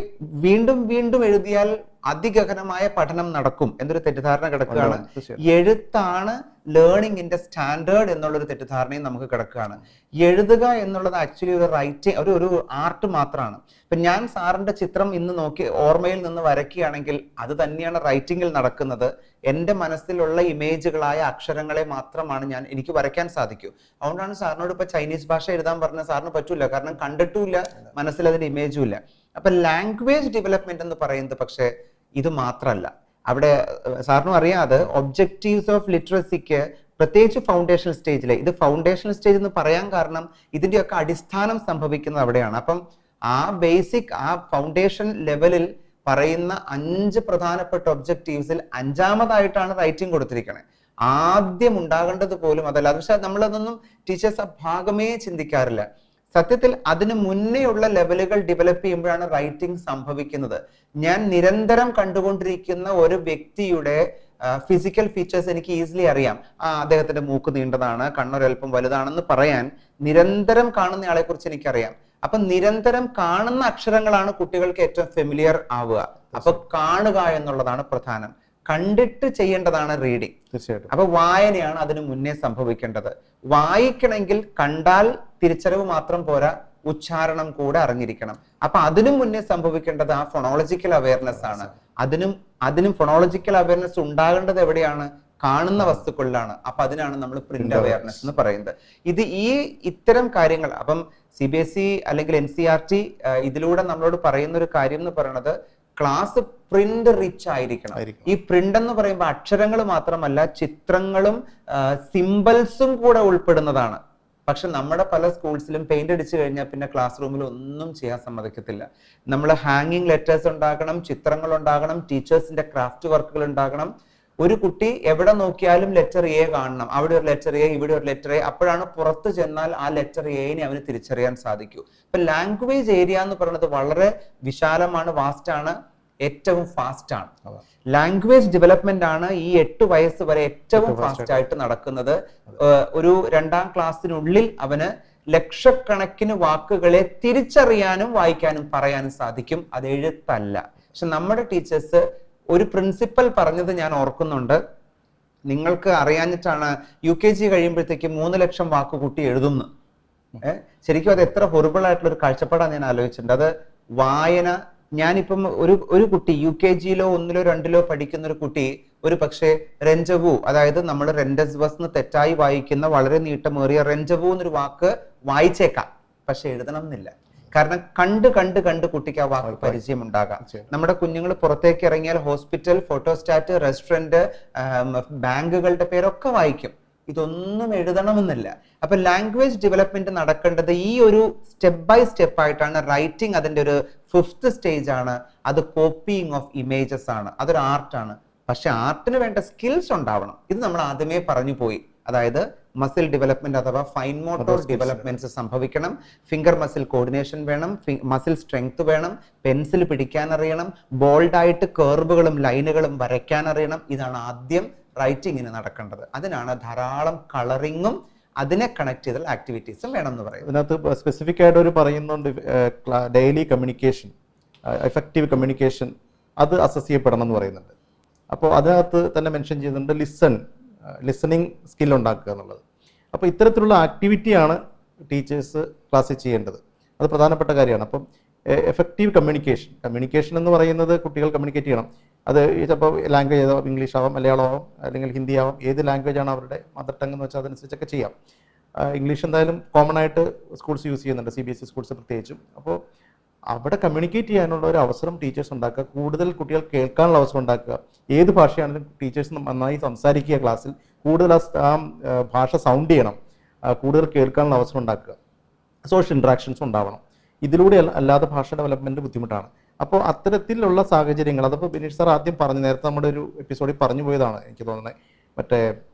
Speaker 1: വീണ്ടും വീണ്ടും എഴുതിയാൽ അതിഗഹനമായ പഠനം നടക്കും എന്നൊരു തെറ്റിദ്ധാരണ കിടക്കുകയാണ്. എഴുത്താണ് ലേണിംഗിന്റെ സ്റ്റാൻഡേർഡ് എന്നുള്ളൊരു തെറ്റിദ്ധാരണയും നമുക്ക് കിടക്കുകയാണ്. എഴുതുക എന്നുള്ളത് ആക്ച്വലി ഒരു റൈറ്റിംഗ്, ഒരു ആർട്ട് മാത്രമാണ്. ഇപ്പൊ ഞാൻ സാറിന്റെ ചിത്രം ഇന്ന് നോക്കി ഓർമ്മയിൽ നിന്ന് വരയ്ക്കുകയാണെങ്കിൽ അത് തന്നെയാണ് റൈറ്റിംഗിൽ നടക്കുന്നത്. എൻ്റെ മനസ്സിലുള്ള ഇമേജുകളായ അക്ഷരങ്ങളെ മാത്രമാണ് എനിക്ക് വരയ്ക്കാൻ സാധിക്കൂ. അതുകൊണ്ടാണ് സാറിനോട് ഇപ്പൊ ചൈനീസ് ഭാഷ എഴുതാൻ പറഞ്ഞാൽ സാറിന് പറ്റൂല, കാരണം കണ്ടിട്ടുമില്ല, മനസ്സിൽ അതിന്റെ ഇമേജും ഇല്ല. അപ്പൊ ലാംഗ്വേജ് ഡെവലപ്മെന്റ് എന്ന് പറയുന്നത് പക്ഷെ ഇത് മാത്രമല്ല. അവിടെ സാറിനും അറിയാതെ ഒബ്ജക്റ്റീവ്സ് ഓഫ് ലിറ്ററസിക്ക് പ്രത്യേകിച്ച് ഫൗണ്ടേഷണൽ സ്റ്റേജിലെ, ഇത് ഫൗണ്ടേഷണൽ സ്റ്റേജ് എന്ന് പറയാൻ കാരണം ഇതിന്റെയൊക്കെ അടിസ്ഥാനം സംഭവിക്കുന്നത് അവിടെയാണ്. അപ്പം ആ ബേസിക്, ആ ഫൗണ്ടേഷൻ ലെവലിൽ പറയുന്ന 5 പ്രധാനപ്പെട്ട ഒബ്ജക്റ്റീവ്സിൽ 5ാമതായിട്ടാണ് റൈറ്റിംഗ് കൊടുത്തിരിക്കുന്നത്. ആദ്യം ഉണ്ടാകേണ്ടത് പോലും അതല്ല. പക്ഷെ നമ്മളതൊന്നും ടീച്ചേഴ്സ് ആ ഭാഗമേ ചിന്തിക്കാറില്ല. സത്യത്തിൽ അതിന് മുന്നേയുള്ള ലെവലുകൾ ഡെവലപ്പ് ചെയ്യുമ്പോഴാണ് റൈറ്റിംഗ് സംഭവിക്കുന്നത്. ഞാൻ നിരന്തരം കണ്ടുകൊണ്ടിരിക്കുന്ന ഒരു വ്യക്തിയുടെ ഫിസിക്കൽ ഫീച്ചേഴ്സ് എനിക്ക് ഈസിലി അറിയാം. അദ്ദേഹത്തിന്റെ മൂക്ക് നീണ്ടതാണ്, കണ്ണൊരൽപ്പം വലുതാണെന്ന് പറയാൻ നിരന്തരം കാണുന്നയാളെ കുറിച്ച് എനിക്കറിയാം. അപ്പൊ നിരന്തരം കാണുന്ന അക്ഷരങ്ങളാണ് കുട്ടികൾക്ക് ഏറ്റവും ഫെമിലിയർ ആവുക. അപ്പൊ കാണുക എന്നുള്ളതാണ് പ്രധാനം. കണ്ടിട്ട് ചെയ്യേണ്ടതാണ് റീഡിങ്.
Speaker 2: തീർച്ചയായിട്ടും.
Speaker 1: അപ്പൊ വായനയാണ് അതിന് മുന്നേ സംഭവിക്കേണ്ടത്. വായിക്കണമെങ്കിൽ കണ്ടാൽ തിരിച്ചറിവ് മാത്രം പോരാ, ഉച്ചാരണം കൂടെ അറിഞ്ഞിരിക്കണം. അപ്പൊ അതിനും മുന്നേ സംഭവിക്കേണ്ടത് ആ ഫൊണോളജിക്കൽ അവയർനെസ് ആണ്. അതിനും ഫൊണോളജിക്കൽ അവയർനെസ് ഉണ്ടാകേണ്ടത് എവിടെയാണ്? കാണുന്ന വസ്തുക്കളിലാണ്. അപ്പൊ അതിനാണ് നമ്മൾ പ്രിന്റ് അവയർനെസ് എന്ന് പറയുന്നത്. ഇത്തരം കാര്യങ്ങൾ അപ്പം CBSE അല്ലെങ്കിൽ NCERT ഇതിലൂടെ നമ്മളോട് പറയുന്ന ഒരു കാര്യം എന്ന് പറയുന്നത് ക്ലാസ് പ്രിന്റ് റിച്ച് ആയിരിക്കണം. ഈ പ്രിന്റ് എന്ന് പറയുമ്പോൾ അക്ഷരങ്ങൾ മാത്രമല്ല, ചിത്രങ്ങളും സിംബൽസും കൂടെ ഉൾപ്പെടുന്നതാണ്. പക്ഷെ നമ്മുടെ പല സ്കൂൾസിലും പെയിന്റ് അടിച്ചു കഴിഞ്ഞാൽ പിന്നെ ക്ലാസ് റൂമിൽ ഒന്നും ചെയ്യാൻ സമ്മതിക്കത്തില്ല. നമ്മൾ ഹാങ്ങിങ് ലെറ്റേഴ്സ് ഉണ്ടാകണം, ചിത്രങ്ങൾ ഉണ്ടാകണം, ടീച്ചേഴ്സിന്റെ ക്രാഫ്റ്റ് വർക്കുകൾ ഉണ്ടാകണം. ഒരു കുട്ടി എവിടെ നോക്കിയാലും ലെറ്റർ എ കാണണം, അവിടെ ഒരു ലെറ്റർ എ, ഇവിടെ ഒരു ലെറ്റർ എ. അപ്പോഴാണ് പുറത്ത് ചെന്നാൽ ആ ലെറ്റർ എനെ അവന് തിരിച്ചറിയാൻ സാധിക്കൂ. ഇപ്പൊ ലാംഗ്വേജ് ഏരിയ എന്ന് പറയുന്നത് വളരെ വിശാലമാണ്, വാസ്റ്റ് ആണ്, ഏറ്റവും ഫാസ്റ്റ് ആണ്. ലാംഗ്വേജ് ഡെവലപ്മെന്റ് ആണ് ഈ 8 വയസ്സ് വരെ ഏറ്റവും ഫാസ്റ്റ് ആയിട്ട് നടക്കുന്നത്. ഒരു 2ാം ക്ലാസ്സിനുള്ളിൽ അവന് ലക്ഷക്കണക്കിന് വാക്കുകളെ തിരിച്ചറിയാനും വായിക്കാനും പറയാനും സാധിക്കും. അത് എഴുത്തല്ല. പക്ഷെ നമ്മുടെ ടീച്ചേഴ്സ് ഒരു പ്രിൻസിപ്പൽ പറഞ്ഞത് ഞാൻ ഓർക്കുന്നുണ്ട്, നിങ്ങൾക്ക് അറിയാഞ്ഞിട്ടാണ് UKG കഴിയുമ്പോഴത്തേക്ക് 3 ലക്ഷം വാക്ക് കുട്ടി എഴുതുന്നു. ശരിക്കും അത് എത്ര ഹൊറിബിൾ ആയിട്ടുള്ള ഒരു കാഴ്ചപ്പാടാണ് ഞാൻ ആലോചിച്ചിട്ടുണ്ട്. അത് വായന, ഞാനിപ്പം ഒരു കുട്ടി UKG-ലോ 1-ലോ 2-ലോ പഠിക്കുന്ന ഒരു കുട്ടി ഒരു പക്ഷേ രഞ്ജവു, അതായത് നമ്മൾ റെൻഡസ്വസ് തെറ്റായി വായിക്കുന്ന വളരെ നീട്ടമേറിയ രഞ്ജവു എന്നൊരു വാക്ക് വായിച്ചേക്കാം, പക്ഷെ എഴുതണം എന്നില്ല. കാരണം കണ്ട് കണ്ട് കണ്ട് കുട്ടിക്ക് ആ വാക്ക് പരിചയം ഉണ്ടാകാം. നമ്മുടെ കുഞ്ഞുങ്ങൾ പുറത്തേക്ക് ഇറങ്ങിയാൽ ഹോസ്പിറ്റൽ, ഫോട്ടോസ്റ്റാറ്റ്, റെസ്റ്റോറന്റ്, ബാങ്കുകളുടെ പേരൊക്കെ വായിക്കും. ഇതൊന്നും എഴുതണമെന്നില്ല. അപ്പൊ ലാംഗ്വേജ് ഡെവലപ്മെന്റ് നടക്കേണ്ടത് ഈ ഒരു സ്റ്റെപ്പ് ബൈ സ്റ്റെപ്പ് ആയിട്ടാണ്. റൈറ്റിംഗ് അതിന്റെ ഒരു 5th സ്റ്റേജ് ആണ്. അത് കോപ്പിയിങ് ഓഫ് ഇമേജസ് ആണ്. അതൊരു ആർട്ടാണ്. പക്ഷെ ആർട്ടിന് വേണ്ട സ്കിൽസ് ഉണ്ടാവണം. ഇത് നമ്മൾ ആദ്യമേ പറഞ്ഞു പോയി. അതായത് മസിൽ ഡെവലപ്മെന്റ് അഥവാ ഫൈൻ മോട്ടോർ ഡെവലപ്മെന്റ്സ് സംഭവിക്കണം. ഫിംഗർ മസിൽ കോർഡിനേഷൻ വേണം, മസിൽ സ്ട്രെങ്ത് വേണം, പെൻസിൽ പിടിക്കാൻ അറിയണം, ബോൾഡായിട്ട് കേർവുകളും ലൈനുകളും വരയ്ക്കാൻ അറിയണം. ഇതാണ് ആദ്യം റൈറ്റിങ്ങിന് നടക്കേണ്ടത്. അതിനാണ് ധാരാളം കളറിങ്ങും അതിനെ കണക്ട് ചെയ്ത ആക്ടിവിറ്റീസും വേണം എന്ന് പറയും.
Speaker 2: ഇതിനകത്ത് സ്പെസിഫിക് ആയിട്ട് ഒരു പറയുന്നുണ്ട്, ഡെയിലി കമ്മ്യൂണിക്കേഷൻ, എഫക്റ്റീവ് കമ്മ്യൂണിക്കേഷൻ അത് അസസ് ചെയ്യപ്പെടണം എന്ന് പറയുന്നുണ്ട്. അപ്പോൾ അതിനകത്ത് തന്നെ മെൻഷൻ ചെയ്യുന്നുണ്ട് ലിസണിങ് സ്കിൽ ഉണ്ടാക്കുക എന്നുള്ളത്. അപ്പോൾ ഇത്തരത്തിലുള്ള ആക്ടിവിറ്റിയാണ് ടീച്ചേഴ്സ് ക്ലാസ്സിൽ ചെയ്യേണ്ടത്. അത് പ്രധാനപ്പെട്ട കാര്യമാണ്. അപ്പം എഫക്റ്റീവ് കമ്മ്യൂണിക്കേഷൻ എന്ന് പറയുന്നത് കുട്ടികൾ കമ്മ്യൂണിക്കേറ്റ് ചെയ്യണം. അത് ചിലപ്പോൾ ലാംഗ്വേജ് ആവാം, ഇംഗ്ലീഷ് ആവാം, മലയാളം ആവാം, അല്ലെങ്കിൽ ഹിന്ദി ആവാം. ഏത് ലാംഗ്വേജ് ആണ് അവരുടെ മദർ ടങ് എന്ന് വെച്ചാൽ അതനുസരിച്ചൊക്കെ ചെയ്യാം. ഇംഗ്ലീഷ് എന്തായാലും കോമൺ ആയിട്ട് സ്കൂൾസ് യൂസ് ചെയ്യുന്നുണ്ട്, CBSE സ്കൂൾസ് പ്രത്യേകിച്ചും. അപ്പോൾ അവിടെ കമ്മ്യൂണിക്കേറ്റ് ചെയ്യാനുള്ള ഒരു അവസരം ടീച്ചേഴ്സ് ഉണ്ടാക്കുക, കൂടുതൽ കുട്ടികൾ കേൾക്കാനുള്ള അവസരം ഉണ്ടാക്കുക. ഏത് ഭാഷയാണെങ്കിലും ടീച്ചേഴ്സ് നന്നായി സംസാരിക്കുക ക്ലാസ്സിൽ, കൂടുതൽ ആ ഭാഷ സൗണ്ട് ചെയ്യണം, കൂടുതൽ കേൾക്കാനുള്ള അവസരം ഉണ്ടാക്കുക, സോഷ്യൽ ഇൻട്രാക്ഷൻസ് ഉണ്ടാവണം. ഇതിലൂടെ അല്ലാതെ ഭാഷ ഡെവലപ്മെന്റ് ബുദ്ധിമുട്ടാണ്. അപ്പോൾ അത്തരത്തിലുള്ള സാഹചര്യങ്ങൾ, അതപ്പോൾ ബിനീഷ് സാർ ആദ്യം പറഞ്ഞു, നേരത്തെ നമ്മുടെ ഒരു എപ്പിസോഡിൽ പറഞ്ഞു പോയതാണ് എനിക്ക് തോന്നുന്നത്. മറ്റേ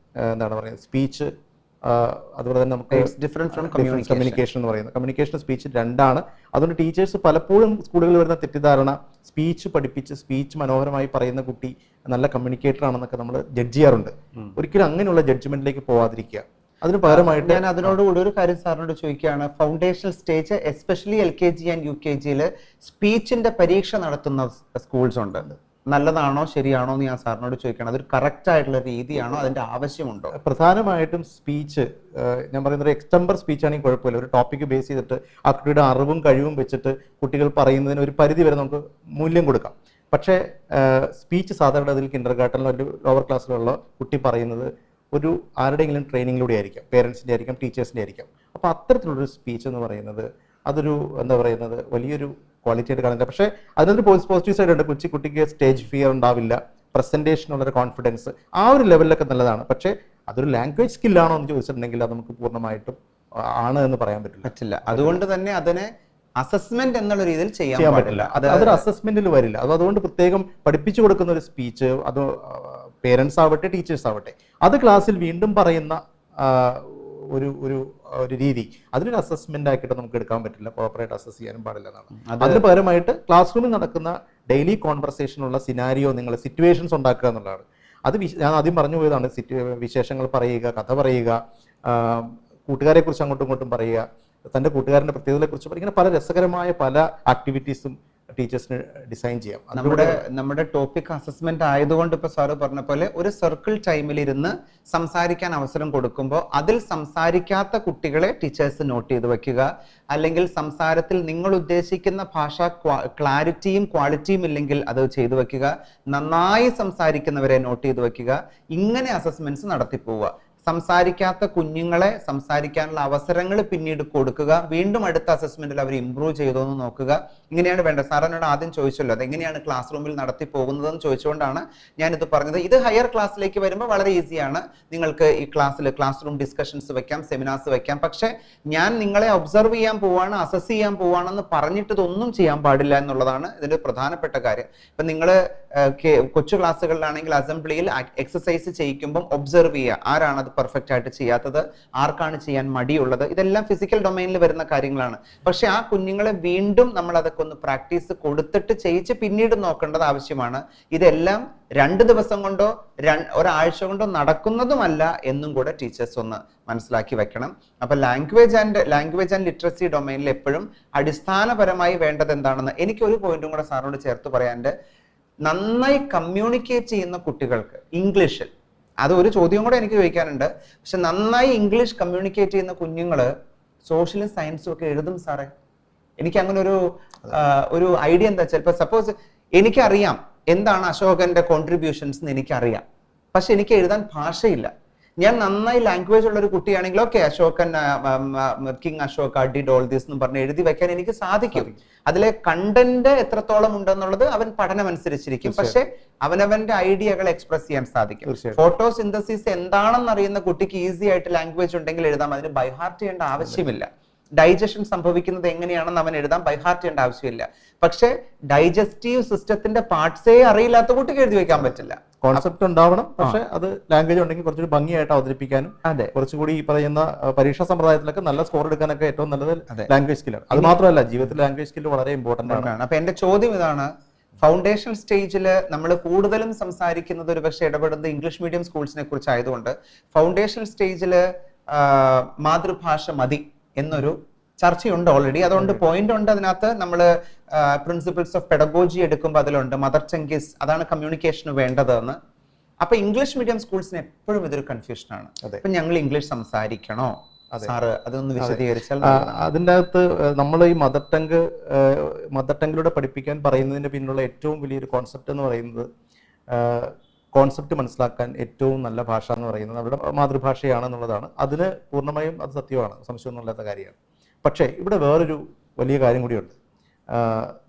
Speaker 2: എന്താണ് പറയുക, സ്പീച്ച്, അതുപോലെ തന്നെ നമുക്ക് കമ്മ്യൂണിക്കേഷൻ എന്ന് പറയുന്നത്. കമ്മ്യൂണിക്കേഷൻ സ്പീച്ച് രണ്ടാണ്. അതുകൊണ്ട് ടീച്ചേഴ്സ് പലപ്പോഴും സ്കൂളുകളിൽ വരുന്ന തെറ്റിദ്ധാരണ, സ്പീച്ച് പഠിപ്പിച്ച് സ്പീച്ച് മനോഹരമായി പറയുന്ന കുട്ടി നല്ല കമ്മ്യൂണിക്കേറ്റർ ആണെന്നൊക്കെ നമ്മൾ ജഡ്ജ് ചെയ്യാറുണ്ട്. ഒരിക്കലും അങ്ങനെയുള്ള ജഡ്ജ്മെന്റിലേക്ക് പോവാതിരിക്കുക. അതിന് പകരമായിട്ട്
Speaker 1: ഞാൻ അതിനോടുകൂടി ഒരു കാര്യം സാറിനോട് ചോദിക്കുകയാണ്. Foundational stage especially LKG and UKG സ്പീച്ചിന്റെ പരീക്ഷ നടത്തുന്ന സ്കൂൾസ് ഉണ്ട്. നല്ലതാണോ ശരിയാണോ എന്ന് ഞാൻ സാറിനോട് ചോദിക്കണം. അതൊരു കറക്റ്റ് ആയിട്ടുള്ള രീതിയാണോ, അതിന്റെ ആവശ്യമുണ്ടോ?
Speaker 2: പ്രധാനമായിട്ടും സ്പീച്ച്, ഞാൻ പറയുന്നത് എക്സ്റ്റംബർ സ്പീച്ച് ആണെങ്കിൽ കുഴപ്പമില്ല. ഒരു ടോപ്പിക് ബേസ് ചെയ്തിട്ട് ആ കുട്ടിയുടെ അറിവും കഴിവും വെച്ചിട്ട് കുട്ടികൾ പറയുന്നതിന് ഒരു പരിധി വരെ നമുക്ക് മൂല്യം കൊടുക്കാം. പക്ഷേ സ്പീച്ച് സാധാരണ അതിൽ കിൻഡർഗാർട്ടനിലോ ഒരു ലോവർ ക്ലാസ്സിലുള്ള കുട്ടി പറയുന്നത് ഒരു ആരുടെയെങ്കിലും ട്രെയിനിങ്ങിലൂടെ ആയിരിക്കാം, പേരൻസിൻ്റെ ആയിരിക്കാം, ടീച്ചേഴ്സിൻ്റെ ആയിരിക്കാം. അപ്പോൾ അത്തരത്തിലുള്ളൊരു സ്പീച്ച് എന്ന് പറയുന്നത് അതൊരു എന്താ പറയുന്നത് വലിയൊരു ക്വാളിറ്റി ആയിട്ട് കാണുന്നില്ല. പക്ഷേ അതിനൊരു പോസിറ്റീവ് സൈഡ് ഉണ്ട്. കുട്ടിക്ക് സ്റ്റേജ് ഫിയർ ഉണ്ടാവില്ല, പ്രസന്റേഷനുള്ളൊരു കോൺഫിഡൻസ്, ആ ഒരു ലെവലിലൊക്കെ നല്ലതാണ്. പക്ഷേ അതൊരു ലാംഗ്വേജ് സ്കില്ലാണോ എന്ന് ചോദിച്ചിട്ടുണ്ടെങ്കിൽ അത് നമുക്ക് പൂർണ്ണമായിട്ടും ആണ് എന്ന് പറയാൻ പറ്റില്ല.
Speaker 1: അതുകൊണ്ട് തന്നെ അതിനെ അസസ്മെന്റ് എന്നുള്ള രീതിയിൽ ചെയ്യാൻ പറ്റില്ല.
Speaker 2: അതൊരു അസസ്മെന്റിൽ വരില്ല. അതുകൊണ്ട് പ്രത്യേകം പഠിപ്പിച്ചു കൊടുക്കുന്ന ഒരു സ്പീച്ച്, അത് പേരൻസ് ആവട്ടെ ടീച്ചേഴ്സ് ആവട്ടെ, അത് ക്ലാസ്സിൽ വീണ്ടും പറയുന്ന ഒരു ഒരു ഒരു രീതി, അതിനൊരു അസസ്മെന്റ് ആക്കിയിട്ട് നമുക്ക് എടുക്കാൻ പറ്റില്ല. പ്രോപ്പറായിട്ട് അസസ് ചെയ്യാനും പാടില്ല എന്നാണ്. അതിന് പകരമായിട്ട് ക്ലാസ് റൂമിൽ നടക്കുന്ന ഡെയിലി കോൺവെർസേഷനുള്ള സിനാരിയോ, നിങ്ങൾ സിറ്റുവേഷൻസ് ഉണ്ടാക്കുക എന്നുള്ളതാണ്. അത് ഞാൻ ആദ്യം പറഞ്ഞു പോയതാണ്. വിശേഷങ്ങൾ പറയുക, കഥ പറയുക, കൂട്ടുകാരെ കുറിച്ച് അങ്ങോട്ടും ഇങ്ങോട്ടും പറയുക, തൻ്റെ കൂട്ടുകാരൻ്റെ പ്രത്യേകതകളെക്കുറിച്ച് പറയുക. ഇങ്ങനെ പല രസകരമായ പല ആക്ടിവിറ്റീസും ടീച്ചേഴ്സിന് ഡിസൈൻ ചെയ്യാം.
Speaker 1: നമ്മുടെ ടോപ്പിക് അസസ്മെന്റ് ആയതുകൊണ്ട് ഇപ്പൊ സാറ് പറഞ്ഞ പോലെ ഒരു സർക്കിൾ ടൈമിൽ ഇരുന്ന് സംസാരിക്കാൻ അവസരം കൊടുക്കുമ്പോൾ അതിൽ സംസാരിക്കാത്ത കുട്ടികളെ ടീച്ചേഴ്സ് നോട്ട് ചെയ്ത് വെക്കുക. അല്ലെങ്കിൽ സംസാരത്തിൽ നിങ്ങൾ ഉദ്ദേശിക്കുന്ന ഭാഷ ക്ലാരിറ്റിയും ക്വാളിറ്റിയും ഇല്ലെങ്കിൽ അത് ചെയ്തു വെക്കുക. നന്നായി സംസാരിക്കുന്നവരെ നോട്ട് ചെയ്ത് വെക്കുക. ഇങ്ങനെ അസസ്മെന്റ്സ് നടത്തി പോവുക. സംസാരിക്കാത്ത കുഞ്ഞുങ്ങളെ സംസാരിക്കാനുള്ള അവസരങ്ങൾ പിന്നീട് കൊടുക്കുക. വീണ്ടും അടുത്ത അസസ്മെന്റിൽ അവർ ഇംപ്രൂവ് ചെയ്തോ എന്ന് നോക്കുക. ഇങ്ങനെയാണ് വേണ്ടത്. സാറിനോട് ആദ്യം ചോദിച്ചല്ലോ അതെങ്ങനെയാണ് ക്ലാസ് റൂമിൽ നടത്തി പോകുന്നതെന്ന് ചോദിച്ചുകൊണ്ടാണ് ഞാനിത് പറഞ്ഞത്. ഇത് ഹയർ ക്ലാസ്സിലേക്ക് വരുമ്പോൾ വളരെ ഈസിയാണ്. നിങ്ങൾക്ക് ഈ ക്ലാസ് റൂം ഡിസ്കഷൻസ് വെക്കാം, സെമിനാർസ് വെക്കാം. പക്ഷെ ഞാൻ നിങ്ങളെ ഒബ്സർവ് ചെയ്യാൻ പോവാണ്, അസസ് ചെയ്യാൻ പോവാണെന്ന് പറഞ്ഞിട്ട് ഇതൊന്നും ചെയ്യാൻ പാടില്ല എന്നുള്ളതാണ് ഇതിന്റെ പ്രധാനപ്പെട്ട കാര്യം. ഇപ്പൊ നിങ്ങൾ കൊച്ചു ക്ലാസ്സുകളിലാണെങ്കിൽ അസംബ്ലിയിൽ എക്സസൈസ് ചെയ്യിക്കുമ്പോൾ ഒബ്സർവ് ചെയ്യുക, ആരാണ് അത് പെർഫെക്റ്റ് ആയിട്ട് ചെയ്യാത്തത്, ആർക്കാണ് ചെയ്യാൻ മടിയുള്ളത്. ഇതെല്ലാം ഫിസിക്കൽ ഡൊമൈനിൽ വരുന്ന കാര്യങ്ങളാണ്. പക്ഷെ ആ കുഞ്ഞുങ്ങളെ വീണ്ടും നമ്മൾ അതൊക്കെ ഒന്ന് പ്രാക്ടീസ് കൊടുത്തിട്ട് ചെയ്യിച്ച് പിന്നീട് നോക്കേണ്ടത് ആവശ്യമാണ്. ഇതെല്ലാം 2 ദിവസം കൊണ്ടോ ഒരാഴ്ച കൊണ്ടോ നടക്കുന്നതുമല്ല എന്നും കൂടെ ടീച്ചേഴ്സ് ഒന്ന് മനസ്സിലാക്കി വെക്കണം. അപ്പൊ ലാംഗ്വേജ് ആൻഡ് ലിറ്ററസി ഡൊമൈനിൽ എപ്പോഴും അടിസ്ഥാനപരമായി വേണ്ടത് എന്താണെന്ന് എനിക്ക് ഒരു പോയിന്റും കൂടെ സാറിനോട് ചേർത്ത് പറയാനുണ്ട്. നന്നായി കമ്മ്യൂണിക്കേറ്റ് ചെയ്യുന്ന കുട്ടികൾക്ക് ഇംഗ്ലീഷിൽ, അത് ഒരു ചോദ്യം കൂടെ എനിക്ക് ചോദിക്കാനുണ്ട്. പക്ഷെ നന്നായി ഇംഗ്ലീഷ് കമ്മ്യൂണിക്കേറ്റ് ചെയ്യുന്ന കുഞ്ഞുങ്ങള് സോഷ്യലും സയൻസും ഒക്കെ എഴുതും സാറേ. എനിക്ക് അങ്ങനെ ഒരു ഐഡിയ എന്താ വെച്ചാൽ, ഇപ്പൊ സപ്പോസ് എനിക്കറിയാം എന്താണ് അശോകന്റെ കോൺട്രിബ്യൂഷൻസ് എന്ന് എനിക്കറിയാം. പക്ഷെ എനിക്ക് എഴുതാൻ ഭാഷയില്ല. ഞാൻ നന്നായി ലാംഗ്വേജ് ഉള്ള ഒരു കുട്ടിയാണെങ്കിൽ okay Ashokan king Ashoka did all this എന്ന് പറഞ്ഞ് എഴുതി വെക്കാൻ എനിക്ക് സാധിക്കും. അതിലെ കണ്ടന്റ് എത്രത്തോളം ഉണ്ടെന്നുള്ളത് അവൻ പഠനം അനുസരിച്ചിരിക്കും. പക്ഷെ അവനവന്റെ ഐഡിയകൾ എക്സ്പ്രസ് ചെയ്യാൻ സാധിക്കും. ഫോട്ടോസിന്തസിസ് എന്താണെന്ന് അറിയുന്ന കുട്ടിക്ക് ഈസി ആയിട്ട് ലാംഗ്വേജ് ഉണ്ടെങ്കിൽ എഴുതാം. അതിന് ബൈഹാർട്ട് ചെയ്യേണ്ട ആവശ്യമില്ല. ഡൈജഷൻ സംഭവിക്കുന്നത് എങ്ങനെയാണെന്ന് അവൻ എഴുതാൻ ബൈഹാർട്ട് ചെയ്യേണ്ട ആവശ്യമില്ല. പക്ഷെ ഡൈജസ്റ്റീവ് സിസ്റ്റത്തിന്റെ പാർട്സേ അറിയില്ലാത്ത കുട്ടിക്ക് എഴുതി വെക്കാൻ പറ്റില്ല.
Speaker 2: കോൺസെപ്റ്റ് ഉണ്ടാവണം, പക്ഷെ അത് ലാംഗ്വേജ് ഉണ്ടെങ്കിൽ കുറച്ചുകൂടി ഭംഗിയായിട്ട് അവതരിപ്പിക്കാനും കുറച്ചുകൂടി ഈ പറയുന്ന പരീക്ഷാ സമ്പ്രദായത്തിലൊക്കെ നല്ല സ്കോർ എടുക്കാനൊക്കെ ഏറ്റവും നല്ലത് ലാംഗ്വേജ് സ്കില്ലാണ്. അത് മാത്രമല്ല ജീവിതത്തിൽ ലാംഗ്വേജ് സ്കിൽ വളരെ ഇമ്പോർട്ടന്റ് ആണ്.
Speaker 1: അപ്പൊ എന്റെ ചോദ്യം ഇതാണ്, ഫൗണ്ടേഷൻ സ്റ്റേജിൽ നമ്മൾ കൂടുതലും സംസാരിക്കുന്നത് ഒരു പക്ഷേ ഇടപെടുന്നത് ഇംഗ്ലീഷ് മീഡിയം സ്കൂൾസിനെ കുറിച്ച് ആയതുകൊണ്ട് ഫൗണ്ടേഷൻ സ്റ്റേജിൽ മാതൃഭാഷ മതി എന്നൊരു ചർച്ചയുണ്ട് ഓൾറെഡി. അതുകൊണ്ട് പോയിന്റ് ഉണ്ട് അതിനകത്ത്. നമ്മൾ പ്രിൻസിപ്പിൾസ് ഓഫ് പെഡഗോജി എടുക്കുമ്പോൾ അതിലുണ്ട് മദർ ടങ്കീസ്, അതാണ് കമ്മ്യൂണിക്കേഷന് വേണ്ടതെന്ന്. അപ്പൊ ഇംഗ്ലീഷ് മീഡിയം സ്കൂൾസിന് എപ്പോഴും ഇതൊരു കൺഫ്യൂഷനാണ്. അപ്പൊ ഞങ്ങൾ ഇംഗ്ലീഷ് സംസാരിക്കണോ സാറ്? അതൊന്ന് വിശദീകരിച്ചാൽ.
Speaker 2: അതിൻ്റെ അകത്ത് നമ്മൾ ഈ മദർ ടങ്ങിലൂടെ പഠിപ്പിക്കാൻ പറയുന്നതിന്റെ പിന്നിലുള്ള ഏറ്റവും വലിയൊരു കോൺസെപ്റ്റ് എന്ന് പറയുന്നത്, കോൺസെപ്റ്റ് മനസ്സിലാക്കാൻ ഏറ്റവും നല്ല ഭാഷ എന്ന് പറയുന്നത് അവരുടെ മാതൃഭാഷയാണെന്നുള്ളതാണ്. അതിന് പൂർണ്ണമായും അത് സത്യമാണ്, സംശയമൊന്നുമില്ലാത്ത കാര്യമാണ്. പക്ഷേ ഇവിടെ വേറൊരു വലിയ കാര്യം കൂടിയുണ്ട്.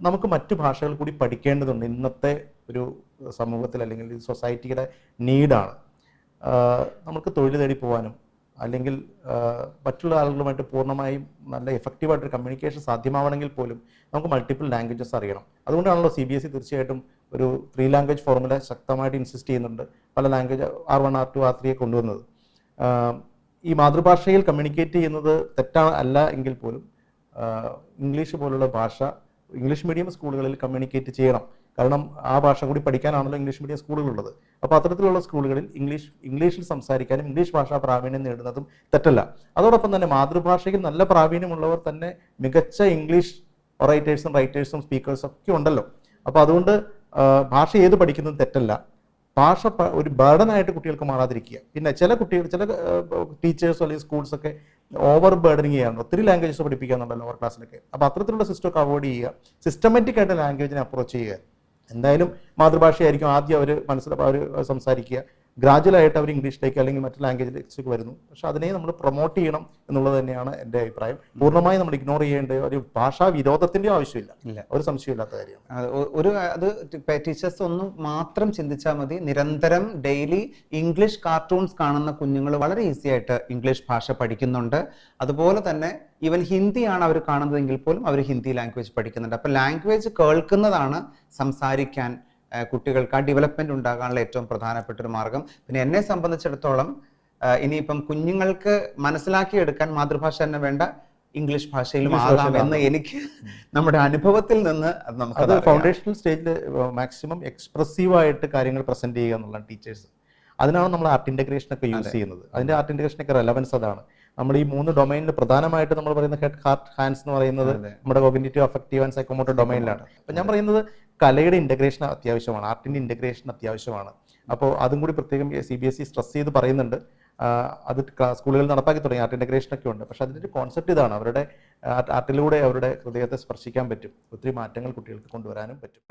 Speaker 2: നമുക്ക് മറ്റു ഭാഷകൾ കൂടി പഠിക്കേണ്ടതുണ്ട്. ഇന്നത്തെ ഒരു സമൂഹത്തിൽ അല്ലെങ്കിൽ സൊസൈറ്റിയുടെ നീഡാണ്. നമുക്ക് തൊഴിൽ തേടി പോകാനും അല്ലെങ്കിൽ മറ്റുള്ള ആളുകളുമായിട്ട് പൂർണ്ണമായും നല്ല എഫക്റ്റീവായിട്ടൊരു കമ്മ്യൂണിക്കേഷൻ സാധ്യമാവണമെങ്കിൽ പോലും നമുക്ക് മൾട്ടിപ്പിൾ ലാംഗ്വേജസ് അറിയണം. അതുകൊണ്ടാണല്ലോ CBSE തീർച്ചയായിട്ടും ഒരു 3 ലാംഗ്വേജ് ഫോർമുല ശക്തമായിട്ട് ഇൻസിസ്റ്റ് ചെയ്യുന്നുണ്ട്. പല ലാംഗ്വേജ് R1, R2, R3 കൊണ്ടുവന്നത്. ഈ മാതൃഭാഷയിൽ കമ്മ്യൂണിക്കേറ്റ് ചെയ്യുന്നത് അല്ല എങ്കിൽ പോലും ഇംഗ്ലീഷ് പോലുള്ള ഭാഷ ഇംഗ്ലീഷ് മീഡിയം സ്കൂളുകളിൽ കമ്മ്യൂണിക്കേറ്റ് ചെയ്യണം. കാരണം ആ ഭാഷ കൂടി പഠിക്കാനാണല്ലോ ഇംഗ്ലീഷ് മീഡിയം സ്കൂളുകളുള്ളത്. അപ്പോൾ അത്തരത്തിലുള്ള സ്കൂളുകളിൽ ഇംഗ്ലീഷിൽ സംസാരിക്കാനും ഇംഗ്ലീഷ് ഭാഷാ പ്രാവീണ്യം നേടുന്നതും തെറ്റല്ല. അതോടൊപ്പം തന്നെ മാതൃഭാഷയിൽ നല്ല പ്രാവീണ്യമുള്ളവർ തന്നെ മികച്ച ഇംഗ്ലീഷ് റൈറ്റേഴ്സും സ്പീക്കേഴ്സും ഒക്കെ ഉണ്ടല്ലോ. അപ്പോൾ അതുകൊണ്ട് ഭാഷ ഏത് പഠിക്കുന്നതും തെറ്റല്ല. ഭാഷ ഒരു ബർഡനായിട്ട് കുട്ടികൾക്ക് മാറാതിരിക്കുക. പിന്നെ ചില ടീച്ചേഴ്സ് അല്ലെങ്കിൽ സ്കൂൾസൊക്കെ ഓവർ ബർഡനിങ് ചെയ്യാറുണ്ട്. ഒത്തിരി ലാംഗ്വേജസ് പഠിപ്പിക്കാന്നുണ്ടല്ലോ ലോവർ ക്ലാസ്സിലൊക്കെ. അപ്പോൾ അത്തരത്തിലുള്ള സിസ്റ്റമൊക്കെ അവോയ്ഡ് ചെയ്യുക. സിസ്റ്റമാറ്റിക് ആയിട്ട് ലാംഗ്വേജിനെ അപ്രോച്ച് ചെയ്യുക. എന്തായാലും മാതൃഭാഷയായിരിക്കും ആദ്യം അവർ സംസാരിക്കുക. ഗ്രാജുവലായിട്ട് അവർ ഇംഗ്ലീഷിലേക്ക് അല്ലെങ്കിൽ മറ്റു ലാംഗ്വേജിലേക്ക് വരുന്നു. പക്ഷെ അതിനെ നമ്മൾ പ്രൊമോട്ട് ചെയ്യണം എന്നുള്ളത് തന്നെയാണ് എൻ്റെ അഭിപ്രായം. പൂർണ്ണമായി നമ്മൾ ഇഗ്നോർ ചെയ്യേണ്ട ഒരു ഭാഷാ വിരോധത്തിന്റെ ആവശ്യമില്ല, ഒരു സംശയമില്ലാത്ത കാര്യമാണ്.
Speaker 1: അത് ടീച്ചേഴ്സ് ഒന്നും മാത്രം ചിന്തിച്ചാൽ മതി. നിരന്തരം ഡെയിലി ഇംഗ്ലീഷ് കാർട്ടൂൺസ് കാണുന്ന കുഞ്ഞുങ്ങൾ വളരെ ഈസി ആയിട്ട് ഇംഗ്ലീഷ് ഭാഷ പഠിക്കുന്നുണ്ട്. അതുപോലെ തന്നെ ഈവൻ ഹിന്ദിയാണ് അവർ കാണുന്നതെങ്കിൽ പോലും അവർ ഹിന്ദി ലാംഗ്വേജ് പഠിക്കുന്നുണ്ട്. അപ്പൊ ലാംഗ്വേജ് കേൾക്കുന്നതാണ് സംസാരിക്കാൻ കുട്ടികൾക്ക് ആ ഡെവലപ്മെന്റ് ഉണ്ടാകാനുള്ള ഏറ്റവും പ്രധാനപ്പെട്ട ഒരു മാർഗം. പിന്നെ എന്നെ സംബന്ധിച്ചിടത്തോളം ഇനിയിപ്പം കുഞ്ഞുങ്ങൾക്ക് മനസ്സിലാക്കിയെടുക്കാൻ മാതൃഭാഷ തന്നെ വേണ്ട, ഇംഗ്ലീഷ് ഭാഷയിലും ആകാം എന്ന് എനിക്ക് നമ്മുടെ അനുഭവത്തിൽ നിന്ന്
Speaker 2: അത് ഫൗണ്ടേഷണൽ സ്റ്റേജിൽ മാക്സിമം എക്സ്പ്രസീവായിട്ട് കാര്യങ്ങൾ പ്രസന്റ് ചെയ്യുക എന്നുള്ളതാണ് ടീച്ചേഴ്സ്. അതിനാണ് നമ്മൾ ആർട്ട് ഇന്റഗ്രേഷൻ ഒക്കെ യൂസ് ചെയ്യുന്നത്. അതിന്റെ ആർട്ട് ഇന്റഗ്രേഷൻ ഒക്കെ റെലവൻസ് അതാണ്. നമ്മൾ ഈ 3 ഡൊമൈനിൽ പ്രധാനമായിട്ട് നമ്മൾ പറയുന്ന ഹെഡ്, ഹാർട്ട്, ഹാൻഡ്സ് എന്ന് പറയുന്നത് നമ്മുടെ കോഗ്നിറ്റീവ്, അഫക്റ്റീവ് ആൻഡ് സൈക്കോമോട്ടർ ഡൊമൈനിലാണ്. അപ്പൊ ഞാൻ പറയുന്നത് കലയുടെ ഇന്റഗ്രേഷൻ അത്യാവശ്യമാണ്, ആർട്ടിന്റെ ഇന്റഗ്രേഷൻ അത്യാവശ്യമാണ്. അപ്പോൾ അതും കൂടി പ്രത്യേകം CBSE സ്ട്രെസ് ചെയ്ത് പറയുന്നുണ്ട്. അത് സ്കൂളുകളിൽ നടപ്പാക്കി തുടങ്ങി, ആർട്ട് ഇന്റഗ്രേഷൻ ഒക്കെ ഉണ്ട്. പക്ഷെ അതിന്റെ ഒരു കോൺസെപ്റ്റ് ഇതാണ്, അവരുടെ ആർട്ടിലൂടെ അവരുടെ ഹൃദയത്തെ സ്പർശിക്കാൻ പറ്റും, ഒത്തിരി മാറ്റങ്ങൾ കുട്ടികൾക്ക് കൊണ്ടുവരാനും പറ്റും.